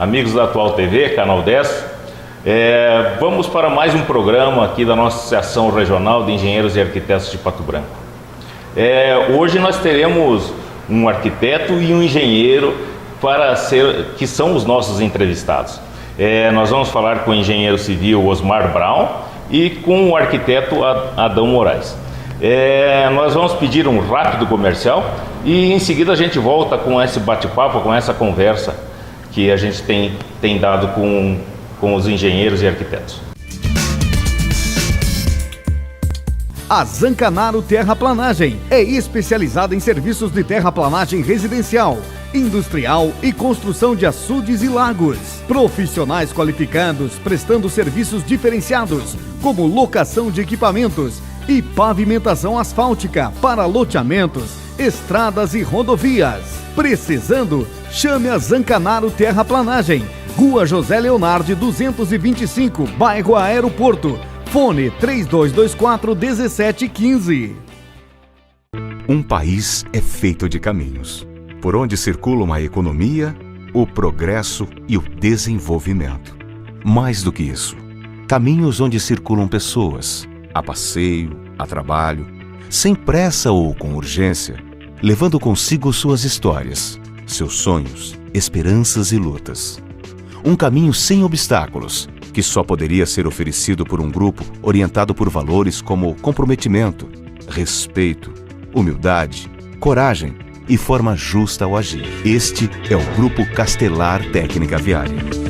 amigos da Atual TV, Canal 10. Vamos para mais um programa aqui da nossa Associação Regional de Engenheiros e Arquitetos de Pato Branco. Hoje nós teremos um arquiteto e um engenheiro que são os nossos entrevistados. Nós vamos falar com o engenheiro civil Osmar Brown e com o arquiteto Adão Moraes. Nós vamos pedir um rápido comercial e em seguida a gente volta com esse bate-papo, com essa conversa que a gente tem dado com os engenheiros e arquitetos. A Zancanaro Terraplanagem é especializada em serviços de terraplanagem residencial, industrial e construção de açudes e lagos. Profissionais qualificados prestando serviços diferenciados, como locação de equipamentos e pavimentação asfáltica para loteamentos, estradas e rodovias. Precisando? Chame a Zancanaro Terraplanagem. Rua José Leonardi 225, bairro Aeroporto. Fone 3224-1715. Um país é feito de caminhos, por onde circulam a economia, o progresso e o desenvolvimento. Mais do que isso, caminhos onde circulam pessoas, a passeio, a trabalho, sem pressa ou com urgência, levando consigo suas histórias, seus sonhos, esperanças e lutas. Um caminho sem obstáculos, que só poderia ser oferecido por um grupo orientado por valores como comprometimento, respeito, humildade, coragem e forma justa ao agir. Este é o Grupo Castelar Técnica Viária.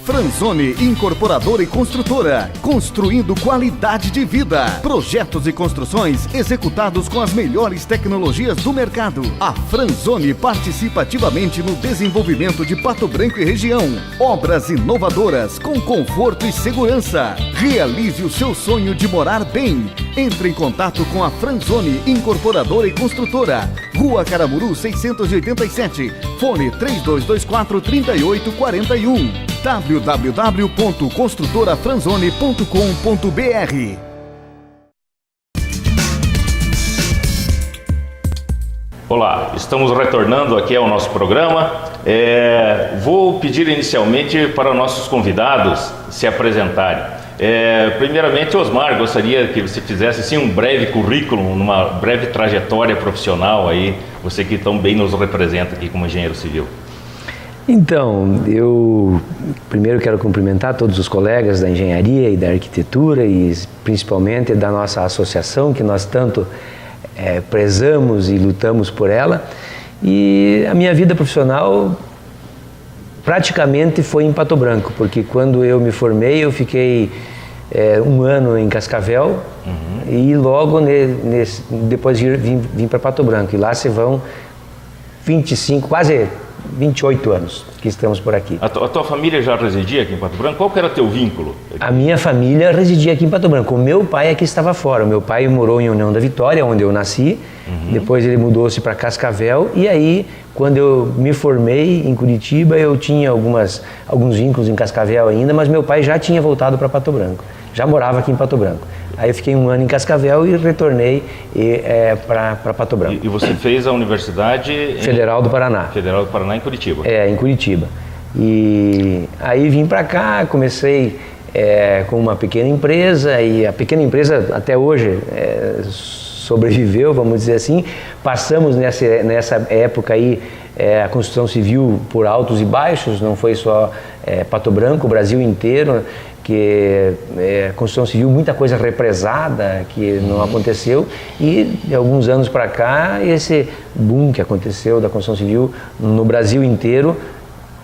Franzoni Incorporadora e Construtora, construindo qualidade de vida. Projetos e construções executados com as melhores tecnologias do mercado. A Franzoni participa ativamente no desenvolvimento de Pato Branco e região. Obras inovadoras com conforto e segurança. Realize o seu sonho de morar bem. Entre em contato com a Franzoni Incorporadora e Construtora. Rua Caramuru 687. Fone 3224-3841. www.construtorafranzoni.com.br. Olá, estamos retornando aqui ao nosso programa. Vou pedir inicialmente para nossos convidados se apresentarem. Primeiramente, Osmar, gostaria que você fizesse assim, um breve currículo, uma breve trajetória profissional aí, você que tão bem nos representa aqui como engenheiro civil. Então, eu primeiro quero cumprimentar todos os colegas da engenharia e da arquitetura e principalmente da nossa associação, que nós tanto prezamos e lutamos por ela. E a minha vida profissional praticamente foi em Pato Branco, porque quando eu me formei eu fiquei um ano em Cascavel e logo depois vim para Pato Branco. E lá se vão 25, quase 28 anos que estamos por aqui. A tua família já residia aqui em Pato Branco? Qual que era teu vínculo? A minha família residia aqui em Pato Branco. O meu pai é que estava fora. O meu pai morou em União da Vitória, onde eu nasci. Depois ele mudou-se para Cascavel. E aí, quando eu me formei em Curitiba, eu tinha alguns vínculos em Cascavel ainda, mas meu pai já tinha voltado para Pato Branco. Já morava aqui em Pato Branco. Aí eu fiquei um ano em Cascavel e retornei para Pato Branco. E você fez a Universidade Federal do Paraná. Federal do Paraná em Curitiba. Em Curitiba. E aí vim para cá, comecei com uma pequena empresa e a pequena empresa até hoje sobreviveu, vamos dizer assim. Passamos nessa época aí a construção civil por altos e baixos, não foi só Pato Branco, o Brasil inteiro, que a construção civil, muita coisa represada que não aconteceu, e de alguns anos para cá esse boom que aconteceu da construção civil no Brasil inteiro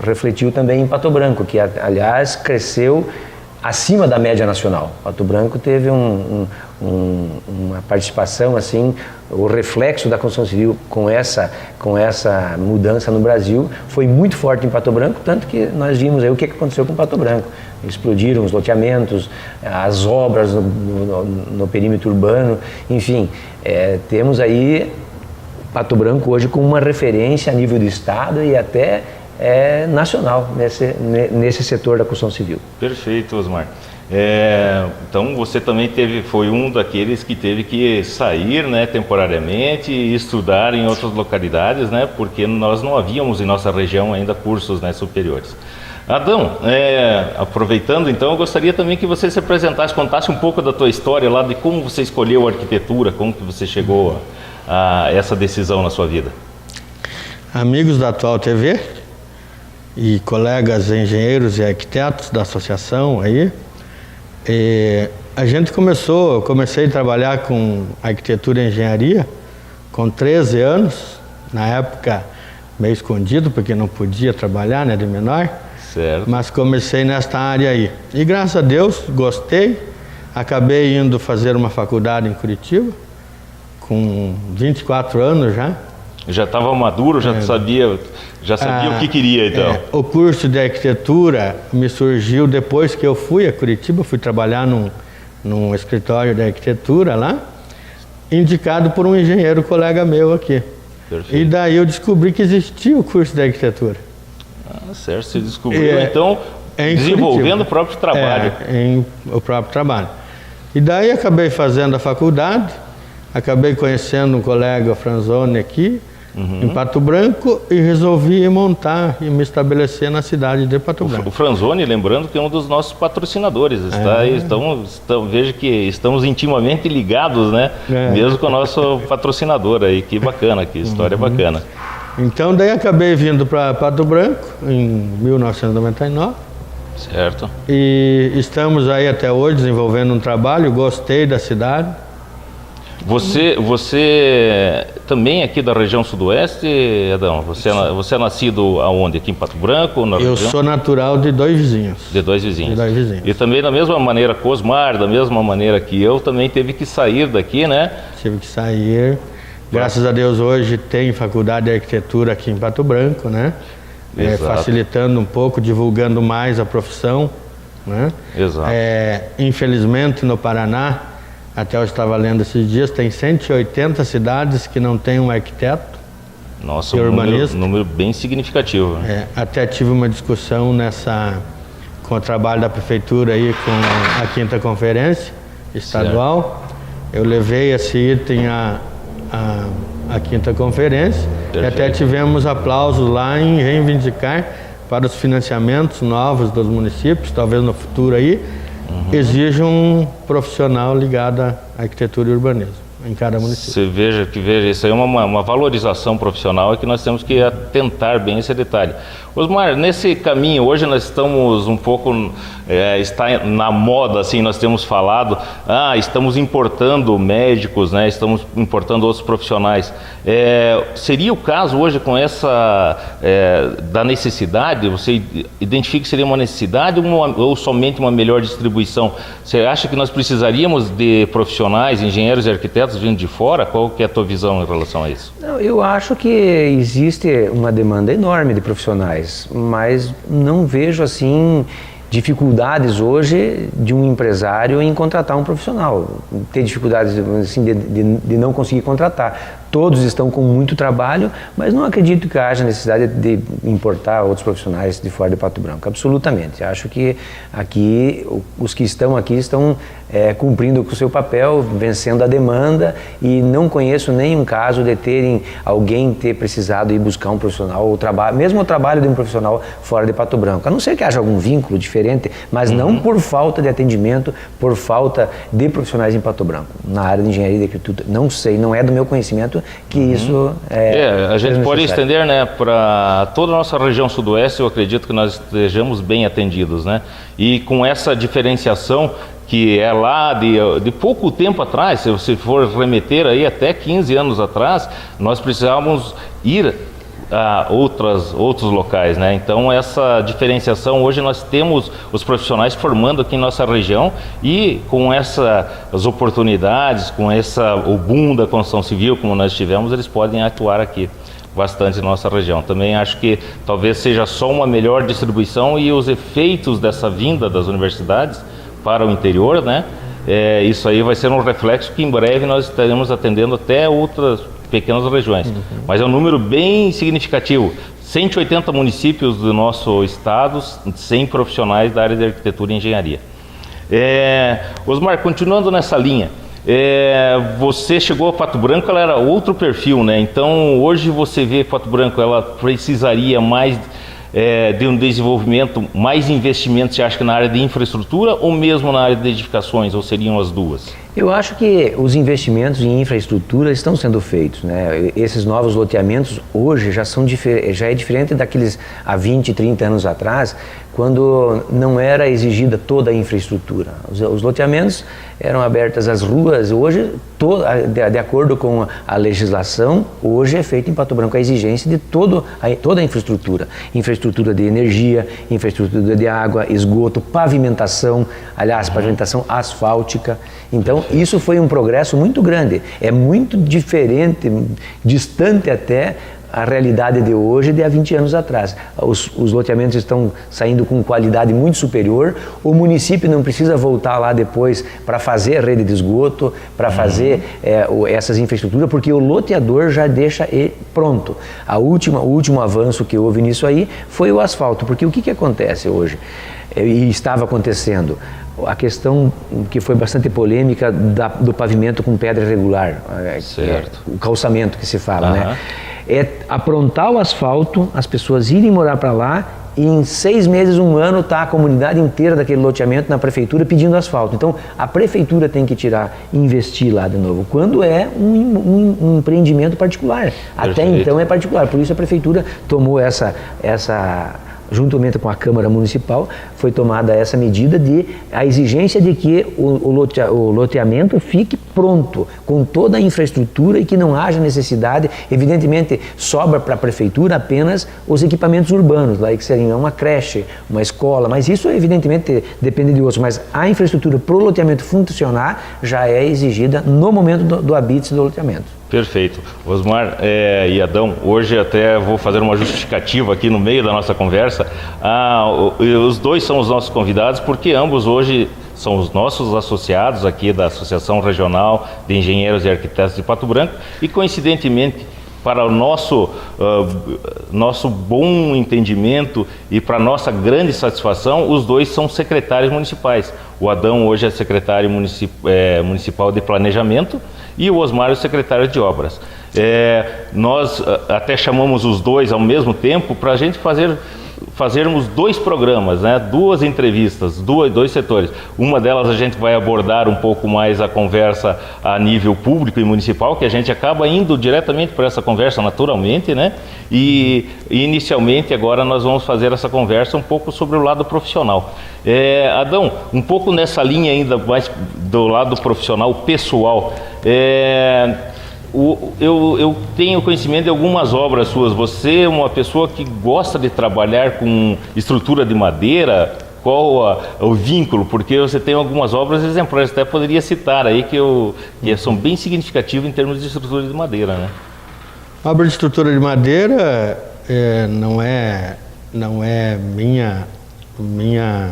refletiu também em Pato Branco, que aliás cresceu acima da média nacional. Pato Branco teve uma participação, assim, o reflexo da construção civil com essa mudança no Brasil foi muito forte em Pato Branco, tanto que nós vimos aí o que aconteceu com Pato Branco. Explodiram os loteamentos, as obras no perímetro urbano, enfim, temos aí Pato Branco hoje como uma referência a nível do estado e até nacional nesse setor da construção civil. Perfeito, Osmar. Então você também foi um daqueles que teve que sair, né, temporariamente e estudar em outras localidades, né, porque nós não havíamos em nossa região ainda cursos, né, superiores. Adão, aproveitando então, eu gostaria também que você se apresentasse, contasse um pouco da tua história lá, de como você escolheu a arquitetura, como que você chegou a essa decisão na sua vida. Amigos da Atual TV e colegas engenheiros e arquitetos da associação aí, eu comecei a trabalhar com arquitetura e engenharia com 13 anos, na época meio escondido, porque não podia trabalhar, né, de menor. Certo. Mas comecei nesta área aí. E graças a Deus, gostei. Acabei indo fazer uma faculdade em Curitiba, com 24 anos já. Já estava maduro, já sabia o que queria, então. O curso de arquitetura me surgiu depois que eu fui a Curitiba, fui trabalhar num escritório de arquitetura lá, indicado por um engenheiro colega meu aqui. Perfeito. E daí eu descobri que existia o curso de arquitetura. Certo, você descobriu então desenvolvendo Curitiba. O próprio trabalho. O próprio trabalho. E daí acabei fazendo a faculdade, acabei conhecendo um colega Franzoni aqui, em Pato Branco, e resolvi montar e me estabelecer na cidade de Pato Branco. O Franzoni, lembrando que é um dos nossos patrocinadores, veja que estamos intimamente ligados, né? Mesmo com o nosso patrocinador aí, que bacana, que história bacana. Então daí acabei vindo para Pato Branco em 1999. Certo. E estamos aí até hoje desenvolvendo um trabalho, gostei da cidade. Você também aqui da região sudoeste, Adão? Você é nascido aonde? Aqui em Pato Branco? Eu sou natural de Dois Vizinhos. De Dois Vizinhos. De Dois Vizinhos. E também da mesma maneira, Cosmar, da mesma maneira que eu, também teve que sair daqui, né? Tive que sair. Graças a Deus hoje tem faculdade de arquitetura aqui em Pato Branco, né? Facilitando um pouco, divulgando mais a profissão, né? Exato. Infelizmente no Paraná, até eu estava lendo esses dias, tem 180 cidades que não tem um arquiteto. Nossa, e urbanista. Um número bem significativo. Até tive uma discussão com o trabalho da prefeitura aí com a 5ª Conferência Estadual. Certo. Eu levei esse item à 5ª Conferência. Perfeito. E até tivemos aplausos lá em reivindicar para os financiamentos novos dos municípios, talvez no futuro aí, exige um profissional ligado à arquitetura e urbanismo em cada município. Você veja, isso aí é uma valorização profissional, e que nós temos que atentar bem esse detalhe. Osmar, nesse caminho, hoje nós estamos um pouco, está na moda, assim, nós temos falado, estamos importando médicos, né, estamos importando outros profissionais. Seria o caso hoje com essa, da necessidade, você identifica que seria uma necessidade ou somente uma melhor distribuição? Você acha que nós precisaríamos de profissionais, engenheiros e arquitetos vindo de fora? Qual que é a tua visão em relação a isso? Não, eu acho que existe uma demanda enorme de profissionais, mas não vejo assim dificuldades hoje de um empresário em contratar um profissional. Tem dificuldades assim, de não conseguir contratar. Todos estão com muito trabalho, mas não acredito que haja necessidade de importar outros profissionais de fora de Pato Branco. Absolutamente. Acho que aqui, os que estão aqui estão cumprindo com o seu papel, vencendo a demanda, e não conheço nenhum caso de alguém ter precisado ir buscar um profissional, mesmo o trabalho de um profissional fora de Pato Branco. A não ser que haja algum vínculo diferente, mas não por falta de atendimento, por falta de profissionais em Pato Branco. Na área de engenharia e de arquitetura, não sei, não é do meu conhecimento que isso a gente pode estender, né, para toda a nossa região sudoeste. Eu acredito que nós estejamos bem atendidos, né, e com essa diferenciação que é lá de pouco tempo atrás, se você for remeter aí até 15 anos atrás, nós precisávamos ir a outros locais, né? Então essa diferenciação, hoje nós temos os profissionais formando aqui em nossa região, e com essas oportunidades, com o boom da construção civil como nós tivemos, eles podem atuar aqui bastante na nossa região. Também acho que talvez seja só uma melhor distribuição, e os efeitos dessa vinda das universidades para o interior, né? Isso aí vai ser um reflexo que em breve nós estaremos atendendo até outras pequenas regiões. Mas é um número bem significativo. 180 municípios do nosso estado, 100 profissionais da área de arquitetura e engenharia. Osmar, continuando nessa linha, você chegou a Pato Branco, ela era outro perfil, né? Então hoje você vê Pato Branco, ela precisaria mais de um desenvolvimento, mais investimento, você acha que na área de infraestrutura ou mesmo na área de edificações, ou seriam as duas? Eu acho que os investimentos em infraestrutura estão sendo feitos, né? Esses novos loteamentos hoje já é diferente daqueles há 20, 30 anos atrás, quando não era exigida toda a infraestrutura. Os loteamentos eram abertas as ruas, hoje, de acordo com a legislação, hoje é feita em Pato Branco a exigência de toda a infraestrutura. Infraestrutura de energia, infraestrutura de água, esgoto, pavimentação, aliás, pavimentação asfáltica. Então, isso foi um progresso muito grande. É muito diferente, distante até, a realidade de hoje de há 20 anos atrás. Os loteamentos estão saindo com qualidade muito superior, o município não precisa voltar lá depois para fazer a rede de esgoto, para fazer essas infraestruturas, porque o loteador já deixa pronto. O último avanço que houve nisso aí foi o asfalto, porque o que acontece hoje? E estava acontecendo, a questão que foi bastante polêmica do pavimento com pedra irregular, o calçamento que se fala, né? É aprontar o asfalto, as pessoas irem morar para lá e em 6 meses, 1 ano, está a comunidade inteira daquele loteamento na prefeitura pedindo asfalto. Então, a prefeitura tem que investir lá de novo, quando é um empreendimento particular. Até então é particular, por isso a prefeitura tomou juntamente com a Câmara Municipal, foi tomada essa medida a exigência de que o loteamento fique pronto, com toda a infraestrutura e que não haja necessidade. Evidentemente, sobra para a Prefeitura apenas os equipamentos urbanos, lá que seriam uma creche, uma escola, mas isso evidentemente depende de outros. Mas a infraestrutura para o loteamento funcionar já é exigida no momento do habite do loteamento. Perfeito. Osmar e Adão, hoje até vou fazer uma justificativa aqui no meio da nossa conversa. Os dois são os nossos convidados porque ambos hoje são os nossos associados aqui da Associação Regional de Engenheiros e Arquitetos de Pato Branco e, coincidentemente, para o nosso bom entendimento e para nossa grande satisfação, os dois são secretários municipais. O Adão hoje é secretário municipal de Planejamento e o Osmar é o secretário de Obras. Nós até chamamos os dois ao mesmo tempo para a gente fazermos 2 programas, né? 2 entrevistas, dois setores. Uma delas a gente vai abordar um pouco mais a conversa a nível público e municipal, que a gente acaba indo diretamente para essa conversa naturalmente, né? E inicialmente agora nós vamos fazer essa conversa um pouco sobre o lado profissional. Adão, um pouco nessa linha ainda mais do lado profissional, pessoal, eu tenho conhecimento de algumas obras suas. Você é uma pessoa que gosta de trabalhar com estrutura de madeira? Qual o vínculo? Porque você tem algumas obras exemplares, até poderia citar aí, que são bem significativas em termos de estrutura de madeira, né? A obra de estrutura de madeira não é minha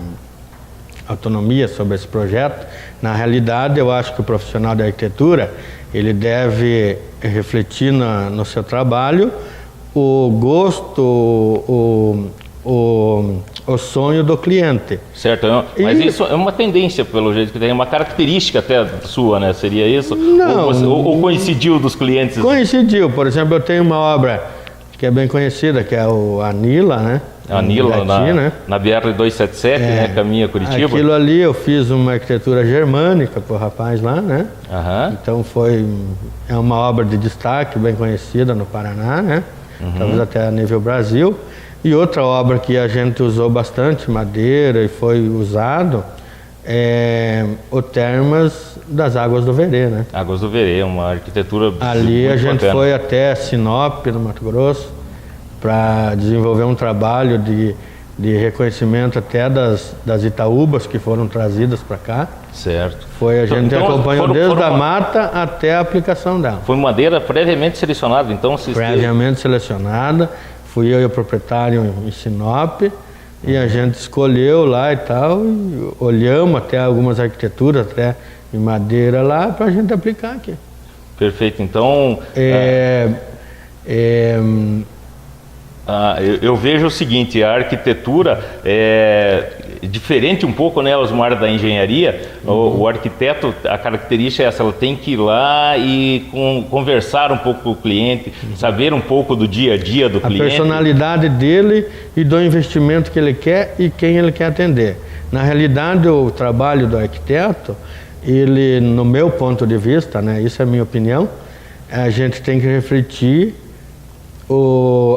autonomia sobre esse projeto. Na realidade, eu acho que o profissional da arquitetura ele deve refletir no seu trabalho o gosto, o sonho do cliente. Certo, mas isso é uma tendência, pelo jeito que tem, uma característica até sua, né? Seria isso? Não. Ou coincidiu dos clientes? Coincidiu. Por exemplo, eu tenho uma obra que é bem conhecida, que é a Nila, né? A Nila, na BR-277, né? Caminho a Curitiba. Aquilo ali eu fiz uma arquitetura germânica pro rapaz lá, né? Então é uma obra de destaque, bem conhecida no Paraná, né? Talvez até a nível Brasil. E outra obra que a gente usou bastante madeira e foi usado o Termas das Águas do Verê, né? Águas do Verê, uma arquitetura ali muito a gente bacana. Foi até Sinop, no Mato Grosso, para desenvolver um trabalho de reconhecimento até das Itaúbas que foram trazidas para cá. Certo. A gente acompanhou desde a mata até a aplicação dela. Foi madeira previamente selecionada, então? Previamente selecionada. Fui eu e o proprietário em Sinop e a gente escolheu lá e tal, e olhamos até algumas arquiteturas até em madeira lá para a gente aplicar aqui. Eu vejo o seguinte, a arquitetura é diferente um pouco, né, Osmar, da engenharia. O arquiteto, a característica é essa, ela tem que ir lá e conversar um pouco com o cliente, saber um pouco do dia a dia do cliente. A personalidade dele e do investimento que ele quer e quem ele quer atender. Na realidade, o trabalho do arquiteto, ele, no meu ponto de vista, né, isso é a minha opinião, a gente tem que refletir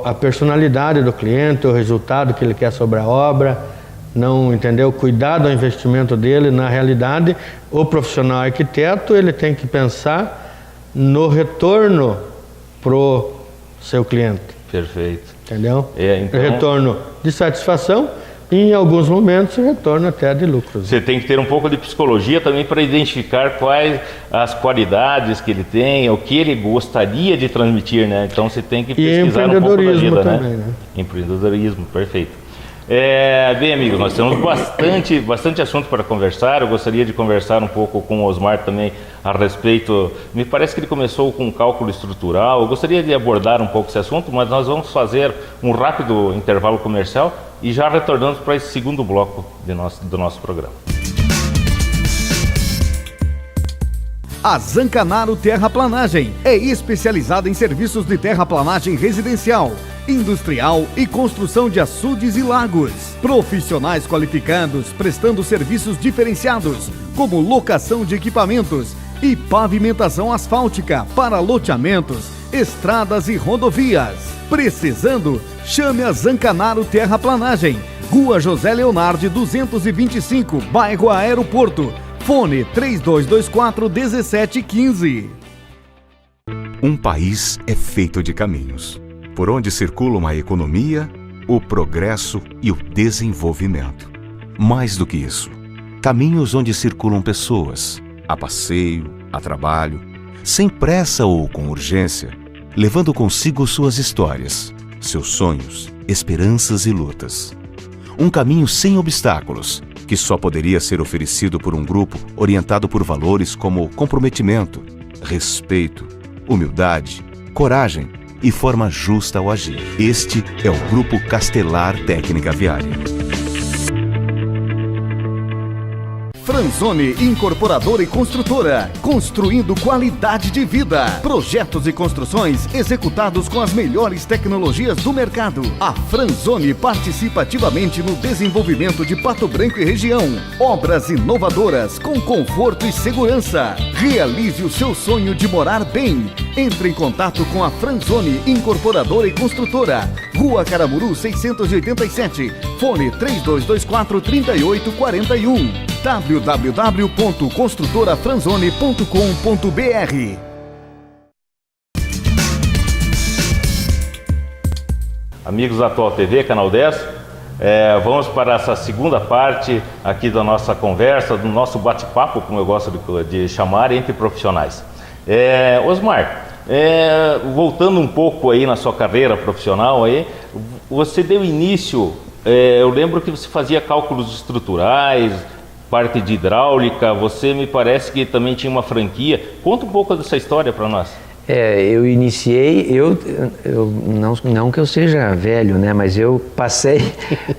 a personalidade do cliente, o resultado que ele quer sobre a obra, não, entendeu? Cuidar do investimento dele. Na realidade, o profissional arquiteto, ele tem que pensar no retorno pro seu cliente. Perfeito. Entendeu? Então, retorno de satisfação e, em alguns momentos, retorno até de lucros. Você tem que ter um pouco de psicologia também para identificar quais as qualidades que ele tem, o que ele gostaria de transmitir, né? Então você tem que pesquisar um pouco da vida, também, né? Empreendedorismo, perfeito. Bem, amigos, nós temos bastante assunto para conversar. Eu gostaria de conversar um pouco com o Osmar também a respeito. Me parece que ele começou com cálculo estrutural. Eu gostaria de abordar um pouco esse assunto, mas nós vamos fazer um rápido intervalo comercial e já retornamos para esse segundo bloco do nosso programa. A Zancanaro Terraplanagem é especializada em serviços de terraplanagem residencial, industrial e construção de açudes e lagos. Profissionais qualificados prestando serviços diferenciados, como locação de equipamentos e pavimentação asfáltica para loteamentos, estradas e rodovias. Precisando? Chame a Zancanaro Terraplanagem, Rua José Leonardi 225, bairro Aeroporto. Fone 3224-1715. Um país é feito de caminhos, por onde circulam a economia, o progresso e o desenvolvimento. Mais do que isso, caminhos onde circulam pessoas, a passeio, a trabalho, sem pressa ou com urgência, levando consigo suas histórias, seus sonhos, esperanças e lutas. Um caminho sem obstáculos, que só poderia ser oferecido por um grupo orientado por valores como comprometimento, respeito, humildade, coragem e forma justa ao agir. Este é o Grupo Castelar Técnica Viária. Franzoni Incorporadora e Construtora, construindo qualidade de vida. Projetos e construções executados com as melhores tecnologias do mercado. A Franzoni participa ativamente no desenvolvimento de Pato Branco e região. Obras inovadoras com conforto e segurança. Realize o seu sonho de morar bem. Entre em contato com a Franzoni Incorporadora e Construtora. Rua Caramuru 687. Fone 3224-3841. www.construtorafranzoni.com.br. Amigos da Atual TV, Canal 10, vamos para essa segunda parte aqui da nossa conversa, do nosso bate-papo, como eu gosto de chamar, entre profissionais. Osmar, voltando um pouco aí na sua carreira profissional, aí, você deu início, eu lembro que você fazia cálculos estruturais, parte de hidráulica, você me parece que também tinha uma franquia. Conta um pouco dessa história para nós. Eu iniciei, não que eu seja velho, né, mas eu passei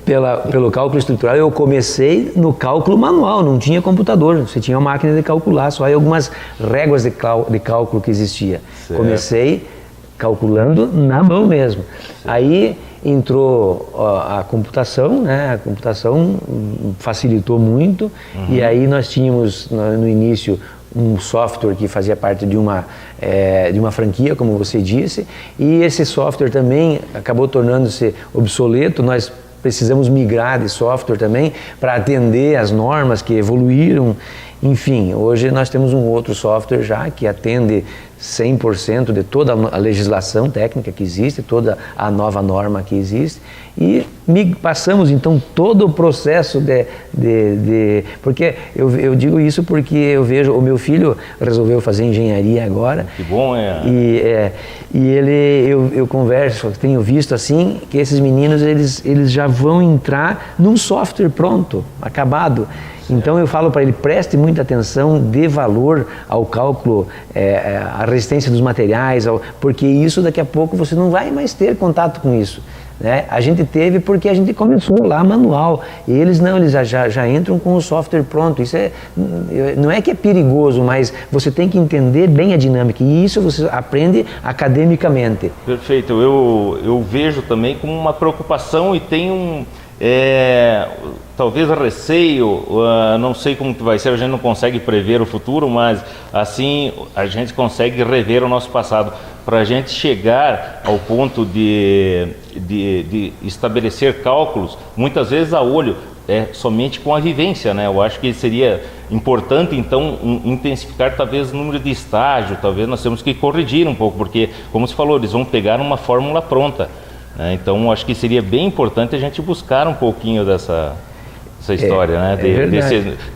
pelo cálculo estrutural. Eu comecei no cálculo manual, não tinha computador, você tinha uma máquina de calcular, só aí algumas réguas de cálculo que existia. Certo. Comecei calculando na mão mesmo. Aí entrou a computação, né? A computação facilitou muito. E aí nós tínhamos no início um software que fazia parte de uma franquia, como você disse, e esse software também acabou tornando-se obsoleto. Nós precisamos migrar de software também para atender as normas que evoluíram. Enfim, hoje nós temos um outro software já que atende 100% de toda a legislação técnica que existe, toda a nova norma que existe, e passamos então todo o processo porque eu digo isso porque eu vejo, o meu filho resolveu fazer engenharia agora. Que bom, eu converso, tenho visto assim, que esses meninos eles já vão entrar num software pronto, acabado. Então eu falo para ele, preste muita atenção, dê valor ao cálculo, à resistência dos materiais, porque isso daqui a pouco você não vai mais ter contato com isso. Né? A gente teve porque a gente começou lá manual, e eles não, eles já entram com o software pronto. Isso não é que é perigoso, mas você tem que entender bem a dinâmica, e isso você aprende academicamente. Perfeito, eu vejo também como uma preocupação e tem talvez receio, não sei como que vai ser, a gente não consegue prever o futuro, mas assim a gente consegue rever o nosso passado. Para a gente chegar ao ponto de estabelecer cálculos, muitas vezes a olho, somente com a vivência, né? Eu acho que seria importante, então, intensificar talvez o número de estágio, talvez nós temos que corrigir um pouco, porque, como você falou, eles vão pegar uma fórmula pronta, né? Então, acho que seria bem importante a gente buscar um pouquinho dessa história, né?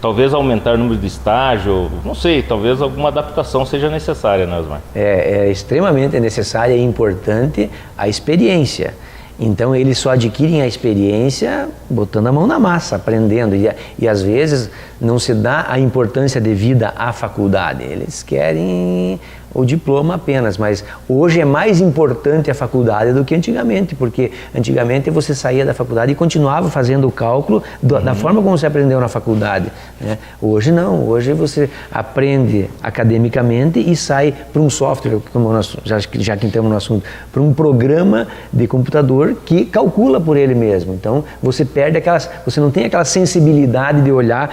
Talvez aumentar o número de estágio, não sei, talvez alguma adaptação seja necessária, né, Osmar? É extremamente necessária e importante a experiência. Então eles só adquirem a experiência botando a mão na massa, aprendendo, e às vezes não se dá a importância devida à faculdade, eles querem o diploma apenas, mas hoje é mais importante a faculdade do que antigamente, porque antigamente você saía da faculdade e continuava fazendo o cálculo da forma como você aprendeu na faculdade, né? Hoje não, hoje você aprende academicamente e sai para um software, como nós, já que estamos no assunto, para um programa de computador que calcula por ele mesmo. Então você perde você não tem aquela sensibilidade de olhar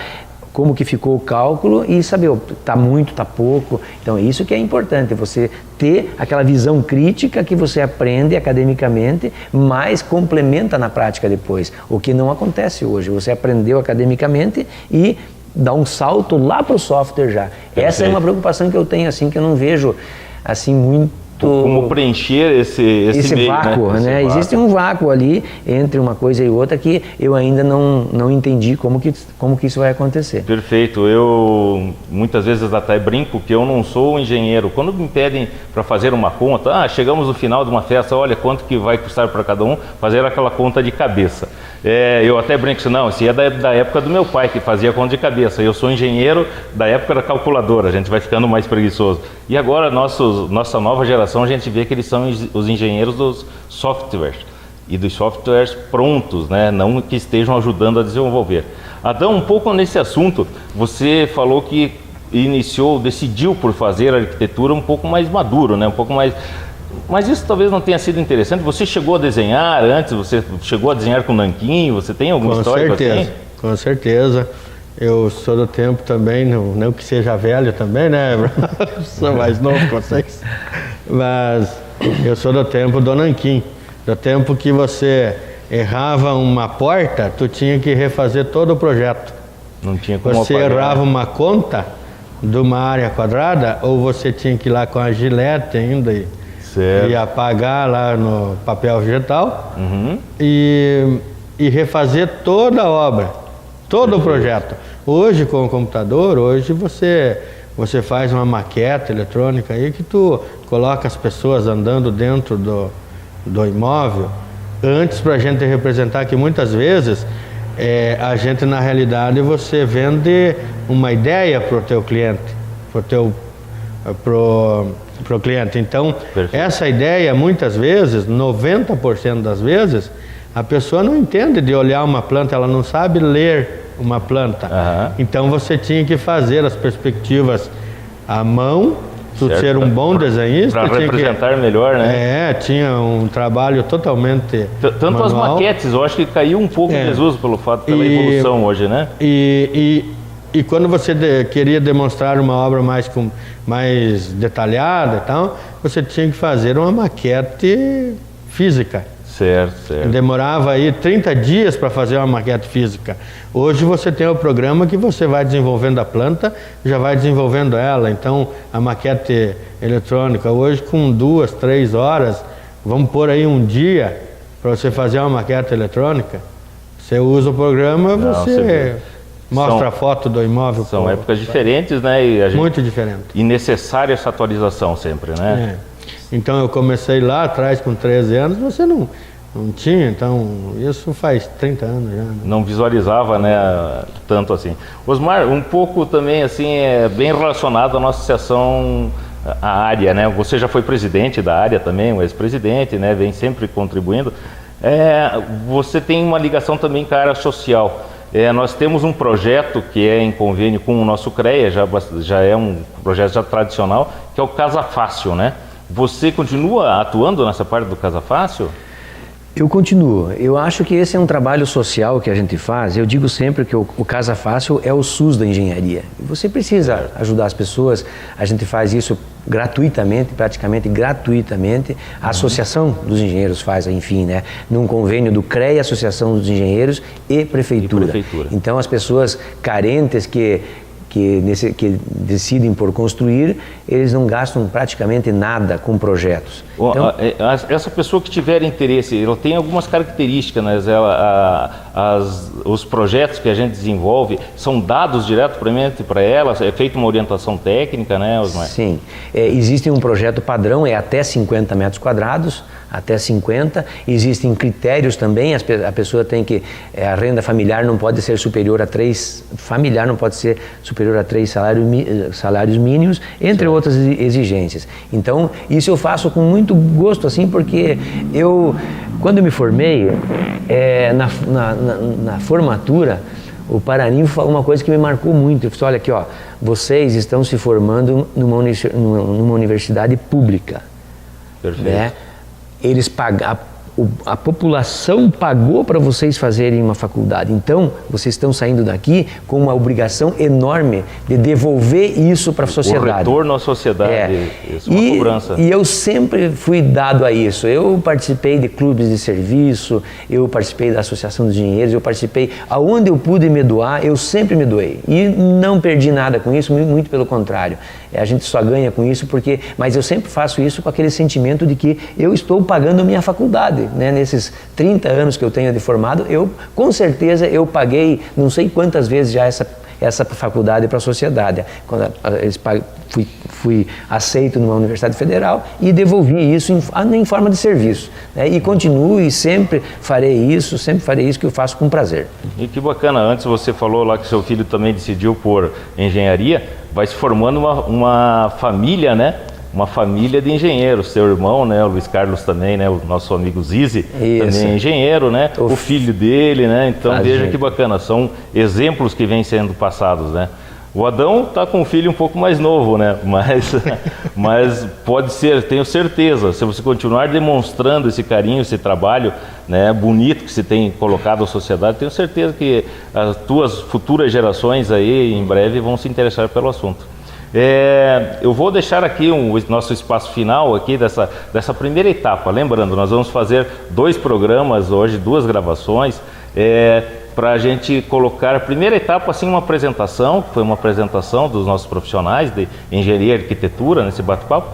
como que ficou o cálculo e saber, está muito, está pouco. Então isso que é importante, você ter aquela visão crítica que você aprende academicamente, mas complementa na prática depois, o que não acontece hoje. Você aprendeu academicamente e dá um salto lá para o software já. Essa é uma preocupação que eu tenho, assim, que eu não vejo assim muito... Como preencher esse meio, vácuo, né? Existe um vácuo ali entre uma coisa e outra que eu ainda não entendi como que isso vai acontecer. Perfeito. Eu muitas vezes até brinco que eu não sou engenheiro. Quando me pedem para fazer uma conta, chegamos no final de uma festa, olha quanto que vai custar para cada um, fazer aquela conta de cabeça. Eu até brinco assim, não, isso é da época do meu pai que fazia conta de cabeça. Eu sou engenheiro da época da calculadora, a gente vai ficando mais preguiçoso. E agora nossa nova geração, a gente vê que eles são os engenheiros dos softwares e dos softwares prontos, né? Não que estejam ajudando a desenvolver. Adão, um pouco nesse assunto, você falou que decidiu por fazer a arquitetura um pouco mais maduro, né? Um pouco mais... Mas isso talvez não tenha sido interessante. Você chegou a desenhar antes? Você chegou a desenhar com nanquim? Você tem alguma história assim? Com certeza. Eu sou do tempo também, não que seja velho também, né? Sou mais novo que vocês. Mas eu sou do tempo do nanquim. Do tempo que você errava uma porta, tu tinha que refazer todo o projeto. Não tinha como Você apagar. errava uma conta de uma área quadrada, ou você tinha que ir lá com a gilete ainda e apagar lá no papel vegetal e refazer toda a obra, todo o projeto. Hoje, com o computador, você faz uma maquete eletrônica aí que tu coloca as pessoas andando dentro do imóvel. Antes, para a gente representar que muitas vezes a gente, na realidade, você vende uma ideia para o teu cliente, pro cliente. Então, essa ideia, muitas vezes, 90% das vezes, a pessoa não entende de olhar uma planta, ela não sabe ler uma planta. Então, você tinha que fazer as perspectivas à mão, tu ser um bom desenhista. Para representar melhor, né? Tinha um trabalho totalmente Tanto manual. as maquetes, eu acho que caiu um pouco em desuso pela evolução hoje, né? E quando você queria demonstrar uma obra mais detalhada e tal, você tinha que fazer uma maquete física. Certo. Demorava aí 30 dias para fazer uma maquete física. Hoje você tem o programa que você vai desenvolvendo a planta, já vai desenvolvendo ela. Então, a maquete eletrônica, hoje com 2, 3 horas, vamos pôr aí um dia para você fazer uma maquete eletrônica. Você usa o programa, você mostra a foto do imóvel. São épocas diferentes, né? Muito diferente. E necessária essa atualização sempre, né? Então eu comecei lá atrás com 13 anos, você Não tinha, então isso faz 30 anos já. Né? Não visualizava, né, tanto assim. Osmar, um pouco também assim, bem relacionado à nossa associação, a área, né? Você já foi presidente da área também, um ex-presidente, né? Vem sempre contribuindo. Você tem uma ligação também com a área social. Nós temos um projeto que é em convênio com o nosso CREA, já é um projeto já tradicional, que é o Casa Fácil, né? Você continua atuando nessa parte do Casa Fácil? Eu continuo. Eu acho que esse é um trabalho social que a gente faz. Eu digo sempre que o Casa Fácil é o SUS da engenharia. Você precisa ajudar as pessoas. A gente faz isso gratuitamente, praticamente gratuitamente. A Associação dos Engenheiros faz, enfim, né? Num convênio do CREA, Associação dos Engenheiros e Prefeitura. Então, as pessoas carentes que decidem por construir, eles não gastam praticamente nada com projetos. Então, essa pessoa que tiver interesse, ela tem algumas características, né? Os projetos que a gente desenvolve são dados diretamente para ela, é feita uma orientação técnica, né, Osmar? Sim, existe um projeto padrão, é até 50 metros quadrados, até 50, existem critérios também, a pessoa tem que, a renda familiar não pode ser superior a 3 salários mínimos, entre outras exigências. Então, isso eu faço com muito gosto, assim, porque quando eu me formei, na formatura, o Paraninfo falou uma coisa que me marcou muito. Ele falou: olha aqui, ó, vocês estão se formando numa universidade pública. Perfeito. Né? A população pagou para vocês fazerem uma faculdade. Então, vocês estão saindo daqui com uma obrigação enorme de devolver isso para a sociedade. O retorno à sociedade, isso é uma cobrança. E eu sempre fui dado a isso. Eu participei de clubes de serviço, eu participei da Associação dos Engenheiros, eu participei, aonde eu pude me doar, eu sempre me doei. E não perdi nada com isso, muito pelo contrário. A gente só ganha com isso mas eu sempre faço isso com aquele sentimento de que eu estou pagando a minha faculdade, né? Nesses 30 anos que eu tenho de formado, com certeza eu paguei não sei quantas vezes já essa faculdade para a sociedade. Quando fui aceito numa universidade federal e devolvi isso em forma de serviço, né? E continuo e sempre farei isso que eu faço com prazer. E que bacana, antes você falou lá que seu filho também decidiu por engenharia, vai se formando uma família, né? Uma família de engenheiros, seu irmão, né, o Luiz Carlos também, né, o nosso amigo Zizi, também é engenheiro, né, o filho dele, né, então veja que bacana, são exemplos que vêm sendo passados, né. O Adão está com um filho um pouco mais novo, né, mas pode ser, tenho certeza, se você continuar demonstrando esse carinho, esse trabalho, né, bonito que você tem colocado à sociedade, tenho certeza que as tuas futuras gerações aí, em breve, vão se interessar pelo assunto. Eu vou deixar aqui o nosso espaço final aqui dessa primeira etapa. Lembrando, nós vamos fazer 2 programas hoje, 2 gravações, para a gente colocar a primeira etapa, assim, uma apresentação, que foi uma apresentação dos nossos profissionais de engenharia e arquitetura nesse bate-papo.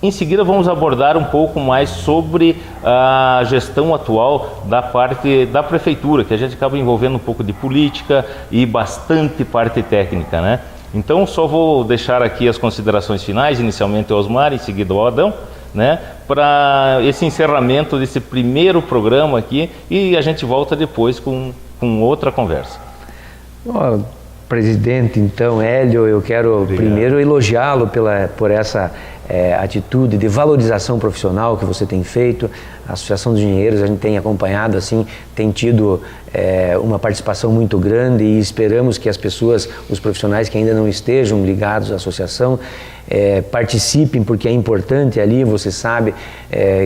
Em seguida vamos abordar um pouco mais sobre a gestão atual da parte da prefeitura, que a gente acaba envolvendo um pouco de política e bastante parte técnica, né? Então, só vou deixar aqui as considerações finais, inicialmente o Osmar, em seguida o Adão, né, para esse encerramento desse primeiro programa aqui, e a gente volta depois com outra conversa. Presidente, então, Hélio, eu quero primeiro elogiá-lo por essa atitude de valorização profissional que você tem feito. A Associação dos Engenheiros, a gente tem acompanhado, assim, tem tido uma participação muito grande, e esperamos que as pessoas, os profissionais que ainda não estejam ligados à associação, participem, porque é importante ali, você sabe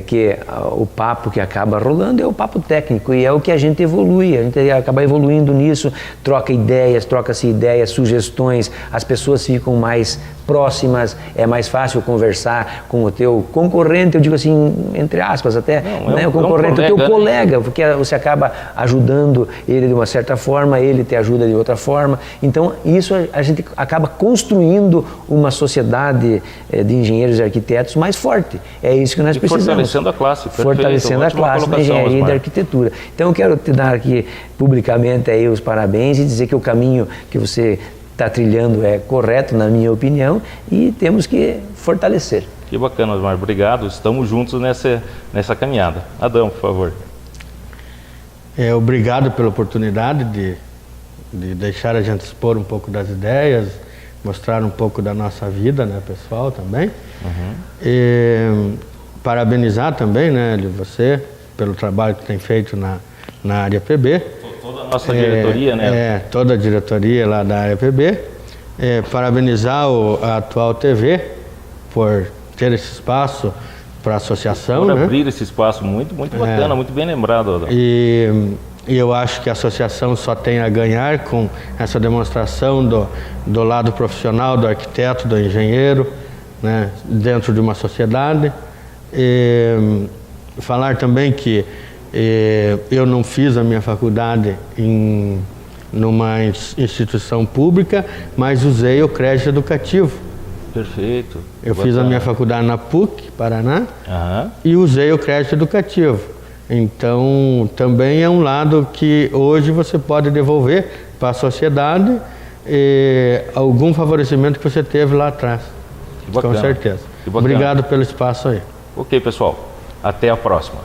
que o papo que acaba rolando é o papo técnico, e é o que a gente evolui, a gente acaba evoluindo nisso, troca-se ideias, sugestões, as pessoas ficam mais próximas, é mais fácil conversar com o teu concorrente, eu digo assim, entre aspas até, o concorrente, o teu colega, porque você acaba ajudando ele de uma certa forma, ele te ajuda de outra forma. Então, isso a gente acaba construindo uma sociedade de engenheiros e arquitetos mais forte. É isso que nós precisamos. Fortalecendo a classe. Fortalecendo a classe da engenharia e da arquitetura. Então, eu quero te dar aqui publicamente aí os parabéns e dizer que o caminho que você está trilhando é correto, na minha opinião, e temos que fortalecer. Que bacana, Osmar. Obrigado. Estamos juntos nessa caminhada. Adão, por favor. Obrigado pela oportunidade de deixar a gente expor um pouco das ideias, mostrar um pouco da nossa vida, né, pessoal, também. E parabenizar também, né, você, pelo trabalho que tem feito na área PB. Toda a nossa diretoria, né? Toda a diretoria lá da área PB. Parabenizar a Atual TV por ter esse espaço para a associação. Por né? abrir esse espaço, muito bacana, muito bem lembrado, Adão. E eu acho que a associação só tem a ganhar com essa demonstração do lado profissional, do arquiteto, do engenheiro, né, dentro de uma sociedade. E falar também que eu não fiz a minha faculdade numa instituição pública, mas usei o crédito educativo. Perfeito. Eu fiz a minha faculdade na PUC, Paraná, e usei o crédito educativo. Então, também é um lado que hoje você pode devolver para a sociedade algum favorecimento que você teve lá atrás. Com certeza. Obrigado pelo espaço aí. Ok, pessoal. Até a próxima.